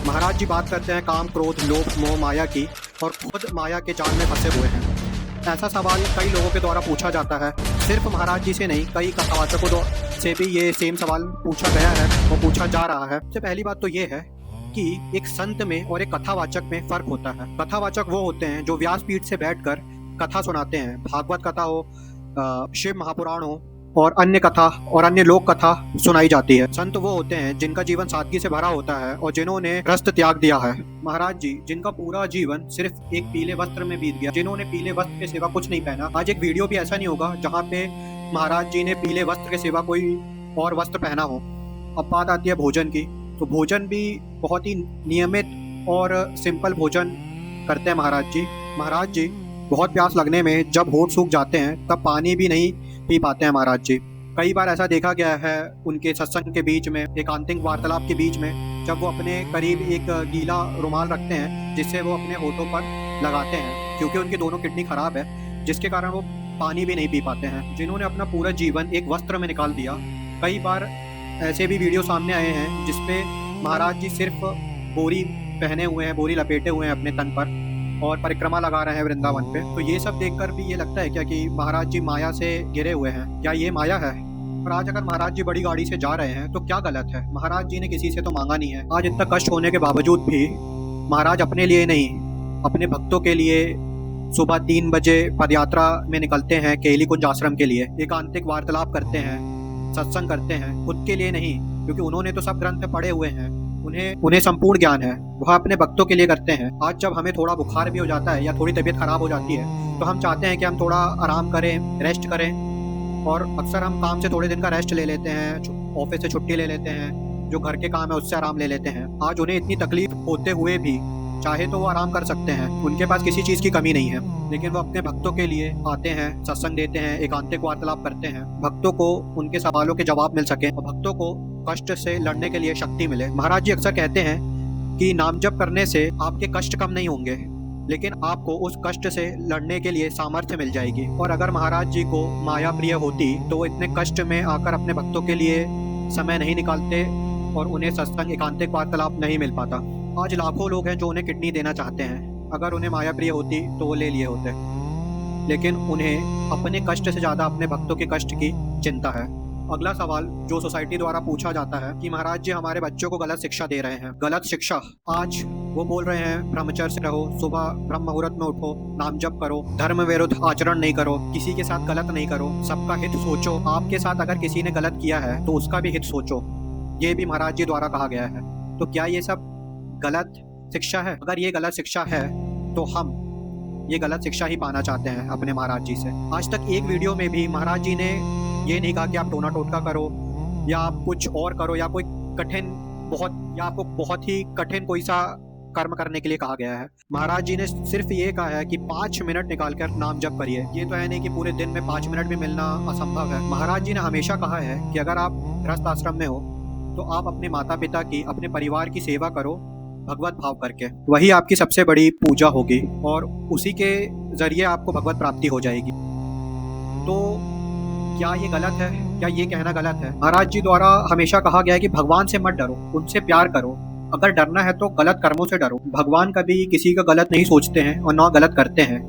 महाराज जी बात करते हैं काम, क्रोध, लोभ, मोह, माया की, और खुद माया के जाल में फंसे हुए हैं। ऐसा सवाल कई लोगों के द्वारा पूछा जाता है, सिर्फ महाराज जी से नहीं, कई कथावाचकों से भी ये सेम सवाल पूछा गया है और पूछा जा रहा है। सबसे पहली बात तो ये है कि एक संत में और एक कथावाचक में फर्क होता है। कथावाचक वो होते हैं जो व्यासपीठ से बैठकर कथा सुनाते हैं, भागवत कथा हो, शिव महापुराण हो और अन्य कथा और अन्य लोक कथा सुनाई जाती है। संत वो होते हैं जिनका जीवन सादगी से भरा होता है और जिन्होंने रस्त त्याग दिया है। महाराज जी जिनका पूरा जीवन सिर्फ एक पीले वस्त्र में बीत गया, जिन्होंने पीले वस्त्र के सिवा कुछ नहीं पहना। आज एक वीडियो भी ऐसा नहीं होगा जहाँ पे महाराज जी ने पीले वस्त्र के सिवा कोई और वस्त्र पहना हो। अब बात आती है भोजन की, तो भोजन भी बहुत ही नियमित और सिंपल भोजन करते हैं महाराज जी। महाराज जी बहुत प्यास लगने में जब होठ सूख जाते हैं तब पानी भी नहीं पी पाते हैं महाराज जी। कई बार ऐसा देखा गया है उनके सत्संग के बीच में, एकांतिक वार्तालाप के बीच में, जब वो अपने करीब एक गीला रुमाल रखते हैं जिससे वो अपने होठों पर लगाते हैं, क्योंकि उनकी दोनों किडनी खराब है, जिसके कारण वो पानी भी नहीं पी पाते हैं। जिन्होंने अपना पूरा जीवन एक वस्त्र में निकाल दिया। कई बार ऐसे भी वीडियो सामने आए हैं जिसपे महाराज जी सिर्फ बोरी पहने हुए हैं, बोरी लपेटे हुए हैं अपने तन पर और परिक्रमा लगा रहे हैं वृंदावन पे। तो ये सब देखकर भी ये लगता है क्या कि महाराज जी माया से घिरे हुए हैं? क्या ये माया है? और आज अगर महाराज जी बड़ी गाड़ी से जा रहे हैं तो क्या गलत है? महाराज जी ने किसी से तो मांगा नहीं है। आज इतना कष्ट होने के बावजूद भी महाराज अपने लिए नहीं, अपने भक्तों के लिए सुबह 3 बजे पदयात्रा में निकलते हैं केली कुंज आश्रम के लिए, एकांतिक वार्तालाप करते हैं, सत्संग करते हैं, खुद के लिए नहीं, क्योंकि उन्होंने तो सब ग्रंथ पढ़े हुए हैं, उन्हें संपूर्ण ज्ञान है, वह अपने भक्तों के लिए करते हैं। आज जब हमें थोड़ा बुखार भी हो जाता है या थोड़ी तबीयत खराब हो जाती है तो हम चाहते हैं कि हम थोड़ा आराम करें, रेस्ट करें, और अक्सर हम काम से थोड़े दिन का रेस्ट ले लेते हैं, ऑफिस से छुट्टी ले लेते हैं, जो घर के काम है उससे आराम ले लेते हैं। आज उन्हें इतनी तकलीफ होते हुए भी चाहे तो वो आराम कर सकते हैं, उनके पास किसी चीज़ की कमी नहीं है, लेकिन वो अपने भक्तों के लिए आते हैं, सत्संग देते हैं, एकांतिक वार्तालाप करते हैं, भक्तों को उनके सवालों के जवाब मिल सके और भक्तों को कष्ट से लड़ने के लिए शक्ति मिले। महाराज जी अक्सर कहते हैं कि नाम जप करने से आपके कष्ट कम नहीं होंगे, लेकिन आपको उस कष्ट से लड़ने के लिए सामर्थ्य मिल जाएगी। और अगर महाराज जी को माया प्रिय होती तो वो इतने कष्ट में आकर अपने भक्तों के लिए समय नहीं निकालते और उन्हें सत्संग एकांतिक वार्तालाप नहीं मिल पाता। आज लाखों लोग हैं जो उन्हें किडनी देना चाहते हैं, अगर उन्हें माया प्रिय होती तो वो ले लिए होते, लेकिन उन्हें अपने कष्ट से ज़्यादा अपने भक्तों के कष्ट की चिंता है। अगला सवाल जो सोसाइटी द्वारा पूछा जाता है कि महाराज जी हमारे बच्चों को गलत शिक्षा दे रहे हैं। गलत शिक्षा, आज वो बोल रहे हैं ब्रह्मचर्य से रहो, सुबह ब्रह्म मुहूर्त में उठो, नाम जप करो, धर्म विरुद्ध आचरण नहीं करो, किसी के साथ गलत नहीं करो, सबका हित सोचो, आपके साथ अगर किसी ने गलत किया है तो उसका भी हित सोचो, ये भी महाराज जी द्वारा कहा गया है। तो क्या ये सब गलत शिक्षा है? अगर ये गलत शिक्षा है तो हम ये गलत शिक्षा ही पाना चाहते हैं अपने महाराज जी से। आज तक एक वीडियो में भी महाराज जी ने ये नहीं कहा कि आप टोना टोटका करो या आप कुछ और करो या कोई कठिन या आपको बहुत ही कठिन कोई सा कर्म करने के लिए कहा गया है। महाराज जी ने सिर्फ ये कहा है कि 5 मिनट निकालकर नाम जप करिए। ये तो है नहीं कि पूरे दिन में 5 मिनट भी मिलना असंभव है। महाराज जी ने हमेशा कहा है कि अगर आप गृहस्थ आश्रम में हो तो आप अपने माता पिता की, अपने परिवार की सेवा करो भगवत भाव करके, वही आपकी सबसे बड़ी पूजा होगी और उसी के जरिए आपको भगवत प्राप्ति हो जाएगी। तो क्या ये गलत है? क्या ये कहना गलत है? महाराज जी द्वारा हमेशा कहा गया है कि भगवान से मत डरो, उनसे प्यार करो, अगर डरना है तो गलत कर्मों से डरो। भगवान कभी किसी का गलत नहीं सोचते हैं और ना गलत करते हैं,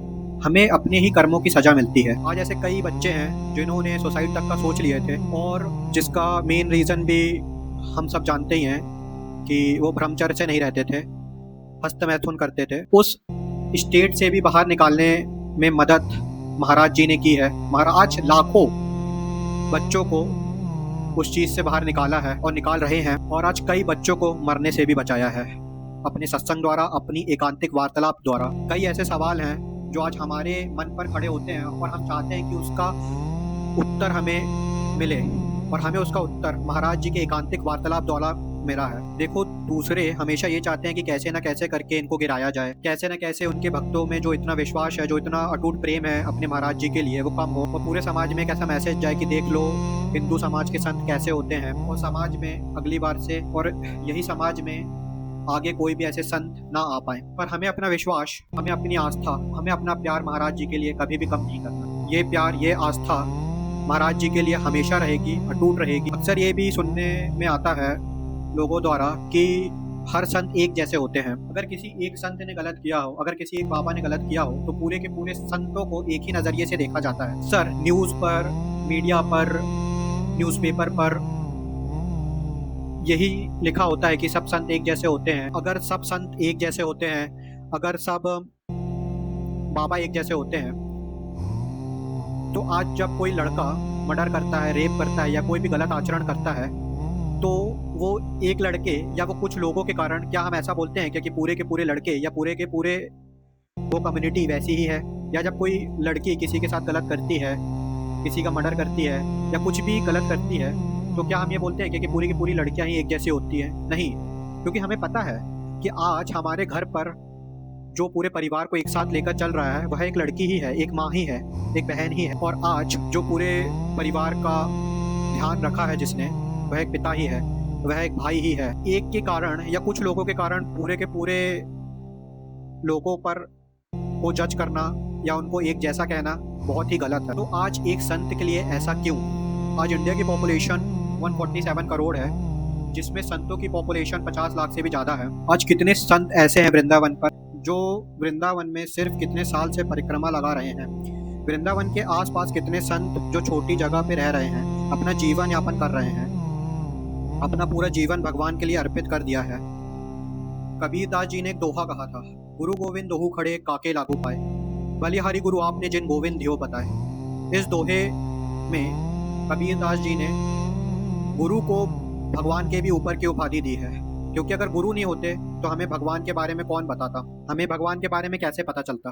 हमें अपने ही कर्मों की सजा मिलती है। आज ऐसे कई बच्चे हैं जिन्होंने सुसाइड तक का सोच लिए थे और जिसका मेन रीज़न भी हम सब जानते ही हैं कि वो ब्रह्मचर्य से नहीं रहते थे, हस्त मैथुन करते थे। उस स्टेट से भी बाहर निकालने में मदद महाराज जी ने की है। महाराज लाखों बच्चों को उस चीज़ से बाहर निकाला है और निकाल रहे हैं, और आज कई बच्चों को मरने से भी बचाया है अपने सत्संग द्वारा, अपनी एकांतिक वार्तालाप द्वारा। कई ऐसे सवाल हैं जो आज हमारे मन पर खड़े होते हैं और हम चाहते हैं कि उसका उत्तर हमें मिले, और हमें उसका उत्तर महाराज जी के एकांतिक वार्तालाप द्वारा मिला है। देखो, दूसरे हमेशा ये चाहते हैं कि कैसे ना कैसे करके इनको गिराया जाए, कैसे ना कैसे उनके भक्तों में जो इतना विश्वास है, जो इतना अटूट प्रेम है अपने महाराज जी के लिए, वो कम हो, और पूरे समाज में एक ऐसा मैसेज जाए कि देख लो हिंदू समाज के संत कैसे होते हैं, और समाज में अगली बार से और यही समाज में आगे कोई भी ऐसे संत ना आ पाए। पर हमें अपना विश्वास, हमें अपनी आस्था, हमें अपना प्यार महाराज जी के लिए कभी भी कम नहीं करना। ये प्यार, ये आस्था महाराज जी के लिए हमेशा रहेगी, अटूट रहेगी। अक्सर ये भी सुनने में आता है लोगों द्वारा कि हर संत एक जैसे होते हैं। अगर किसी एक संत ने गलत किया हो, अगर किसी एक बाबा ने गलत किया हो, तो पूरे के पूरे संतों को एक ही नजरिए से देखा जाता है। सर, न्यूज पर, मीडिया पर, न्यूज़पेपर पर यही लिखा होता है कि सब संत एक जैसे होते हैं। अगर सब संत एक जैसे होते हैं, अगर सब बाबा एक जैसे होते हैं, तो आज जब कोई लड़का मर्डर करता है, रेप करता है या कोई भी गलत आचरण करता है, तो वो एक लड़के या वो कुछ लोगों के कारण, क्या हम ऐसा बोलते हैं क्या कि पूरे के पूरे लड़के या पूरे के पूरे वो कम्युनिटी वैसी ही है? या जब कोई लड़की किसी के साथ गलत करती है, किसी का मर्डर करती है या कुछ भी गलत करती है, तो क्या हम ये बोलते हैं कि पूरी की पूरी लड़कियां ही एक जैसी होती हैं? नहीं, क्योंकि हमें पता है कि आज हमारे घर पर जो पूरे परिवार को एक साथ लेकर चल रहा है वह एक लड़की ही है, एक माँ ही है, एक बहन ही है। और आज जो पूरे परिवार का ध्यान रखा है जिसने, वह एक पिता ही है, वह एक भाई ही है। एक के कारण या कुछ लोगों के कारण पूरे के पूरे लोगों पर को जज करना या उनको एक जैसा कहना बहुत ही गलत है। तो आज एक संत के लिए ऐसा क्यों? आज इंडिया की पॉपुलेशन 147 करोड़ है, जिसमें संतों की पॉपुलेशन 50 लाख से भी ज़्यादा है। आज कितने संत ऐसे हैं वृंदावन पर, जो वृंदावन में सिर्फ कितने साल से परिक्रमा लगा रहे हैं? वृंदावन के आसपास कितने संत जो छोटी जगह पे रह रहे हैं, अपना जीवन यापन कर रहे हैं, अपना पूरा जीवन भगवान के लिए अर्पित कर दिया है। कबीरदास जी ने एक दोहा कहा था, गुरु गोविंद दोहु खड़े काके लागू पाए, बलिहारी गुरु आपने जिन गोविंद धियो बताए। इस दोहे में कबीरदास जी ने गुरु को भगवान के भी ऊपर की उपाधि दी है, क्योंकि अगर गुरु नहीं होते तो हमें भगवान के बारे में कौन बताता, हमें भगवान के बारे में कैसे पता चलता।